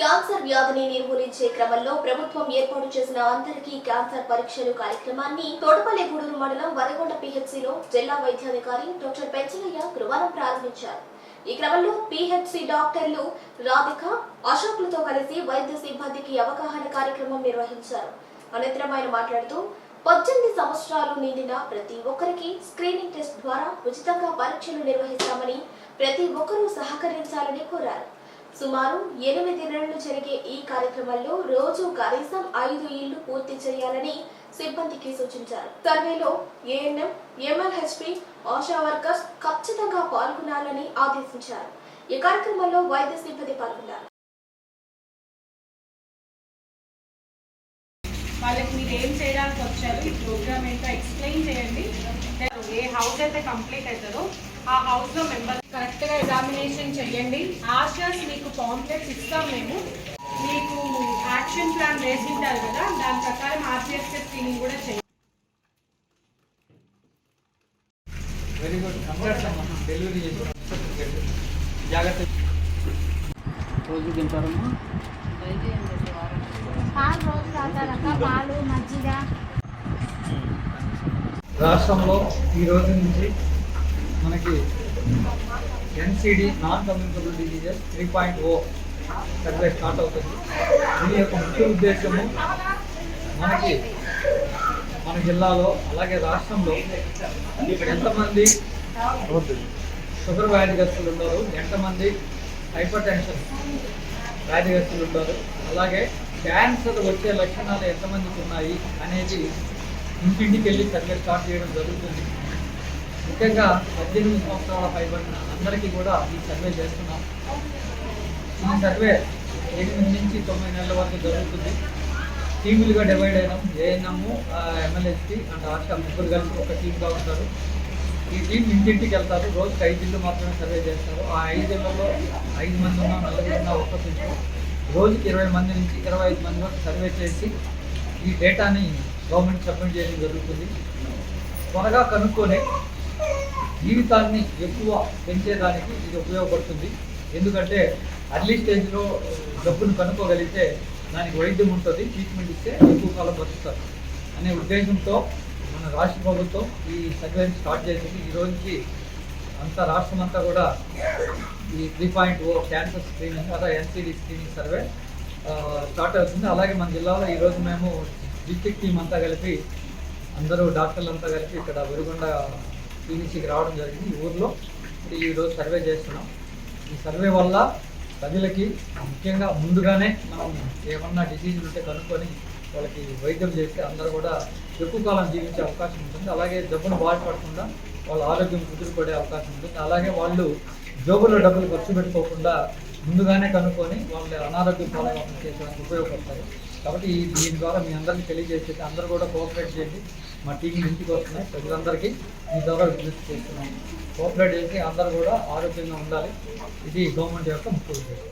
Cancer వ్యాధిని నిర్మూలించే క్రమంలో ప్రభుత్వం ఏర్పాటు చేసిన అందరికీ క్యాన్సర్ పరీక్షలు కార్యక్రమాన్ని తోటపల్లిగూడూరు మండలం వరగొండ పిహెచ్సిలో జిల్లా వైద్యాధికారి డాక్టర్ పెంచలయ్య గురువారం ప్రారంభించారు. ఈ క్రమంలో పిహెచ్సి డాక్టర్లు రాధిక, అశోక్లతో కలిసి వైద్య సిబ్బందికి అవగాహన కార్యక్రమం నిర్వహించారు. అనంతరం ఆయన మాట్లాడుతూ 18 సంవత్సరాలు నిండిన ప్రతి ఒక్కరికి స్క్రీనింగ్ టెస్ట్ ద్వారా ఉచితంగా పరీక్షలు నిర్వహిస్తామని ప్రతి ఒక్కరూ సహకరించాలని కోరారు. సుమారు 8 నెలలు జరిగే ఈ కార్యక్రమంలో రోజు కనీసం 5 ఇళ్లు పూర్తి చేయాలని సిబ్బందికి సూచించారు. సర్వేలో ఏఎన్ఎం, ఎంఎల్హెచ్పి, ఆశా వర్కర్స్ ఖచ్చితంగా పాల్గొనాలని ఆదేశించారు. ఈ కార్యక్రమంలో వైద్య సిబ్బంది పాల్గొన్నారు. వాళ్ళకి మీరు ఏం చేయడానికి వచ్చారు, ఈ ప్రోగ్రామ్ ఏంటో ఎక్స్ప్లెయిన్ చేయండి. ఏ హౌస్ అయితే కంప్లీట్ అవుతుందో ఆ హౌస్లో మెంబర్స్ కరెక్ట్గా ఎగ్జామినేషన్ చేయండి. ఆశయాస్ మీకు కాంప్లెక్స్ ఇస్తాం మేము. మీకు యాక్షన్ ప్లాన్ వేసి ఉంటారు కదా, దాని ప్రకారం ఆర్పిఎస్ఎస్ స్క్రీనింగ్ కూడా చేయండి. Very good. డెలివరీ చేసి జాగ్రత్త. రోజు తింటారమ్మా? రాష్ట్రంలో ఈ రోజు నుంచి మనకి NCD non communicable diseases 3.0 survey start అవుతుంది. దీని యొక్క ముఖ్య ఉద్దేశము మన జిల్లాలో అలాగే రాష్ట్రంలో ఎంతమంది షుగర్ వ్యాధిగ్రస్తులు ఉన్నారు, ఎంతమంది హైపర్ టెన్షన్ వ్యాధిగ్రస్తులు ఉన్నారు, అలాగే క్యాన్సర్ వచ్చే లక్షణాలు ఎంతమందికి ఉన్నాయి అనేది ఇంటింటికి వెళ్ళి సర్వే స్టార్ట్ చేయడం జరుగుతుంది. ముఖ్యంగా 18 సంవత్సరాల పైబడిన అందరికీ కూడా ఈ సర్వే చేస్తున్నాం. ఈ సర్వే 8 నుంచి 9 నెలల వరకు జరుగుతుంది. టీములుగా డివైడ్ అయినాం. ఏఎన్ఎం, ఎంఎల్హెచ్పి అండ్ ఆశా ముగ్గురు కలిసి ఒక టీమ్గా ఉంటారు. ఈ టీం ఇంటింటికి వెళ్తారు. రోజుకి 5 ఇళ్ళు మాత్రమే సర్వే చేస్తారు. ఆ 5 ఇళ్లలో 5 మంది ఉన్నా, 4 ఉన్నా ఒక్క టీము రోజుకి 20 మంది నుంచి 25 మంది వరకు సర్వే చేసి ఈ డేటాని గవర్నమెంట్ సబ్మిట్ చేయడం జరుగుతుంది. త్వరగా కనుక్కొని జీవితాన్ని ఎక్కువ పెంచేదానికి ఇది ఉపయోగపడుతుంది. ఎందుకంటే అర్లీ స్టేజ్లో జబ్బును కనుక్కోగలిగితే దానికి వైద్యం ఉంటుంది, ట్రీట్మెంట్ ఇస్తే ఎక్కువ కాలం బతుకుతారు అనే ఉద్దేశంతో మన రాష్ట్ర ప్రభుత్వం ఈ సర్వేని స్టార్ట్ చేసింది. ఈ రోజుకి అంతా రాష్ట్రం అంతా కూడా ఈ 3.0 క్యాన్సర్ స్క్రీనింగ్ అలా ఎన్సిడి స్క్రీనింగ్ సర్వే స్టార్ట్ అవుతుంది. అలాగే మన జిల్లాలో ఈరోజు మేము డిస్ట్రిక్ట్ టీం అంతా కలిపి అందరూ డాక్టర్లు అంతా కలిపి ఇక్కడ వరిగొండ పిహెచ్సికి రావడం జరిగింది. ఈ ఊర్లో ఈరోజు సర్వే చేస్తున్నాం. ఈ సర్వే వల్ల ప్రజలకి ముఖ్యంగా ముందుగానే మనం ఏమన్నా డిసీజులు ఉంటే కనుక్కొని వాళ్ళకి వైద్యం చేస్తే అందరూ కూడా ఎక్కువ కాలం జీవించే అవకాశం ఉంటుంది. అలాగే జబ్బును బాధపడకుండా వాళ్ళ ఆరోగ్యం కుదురుపడే అవకాశం ఉంటుంది. అలాగే వాళ్ళు జోబులో డబ్బులు ఖర్చు పెట్టుకోకుండా ముందుగానే కనుక్కొని వాళ్ళ అనారోగ్యం పాలన చేసేందుకు ఉపయోగపడతారు. కాబట్టి దీని ద్వారా మీ అందరికీ తెలియజేసేది అందరూ కూడా కోఆపరేట్ చేయండి. మా టీం ఇంటికి వస్తున్నాయి. ప్రజలందరికీ మీ ద్వారా విజ్ఞప్తి చేస్తున్నాం. కోఆపరేట్ చేసి అందరూ కూడా ఆరోగ్యంగా ఉండాలి. ఇది గవర్నమెంట్ యొక్క ముఖ్య ఉద్దేశం.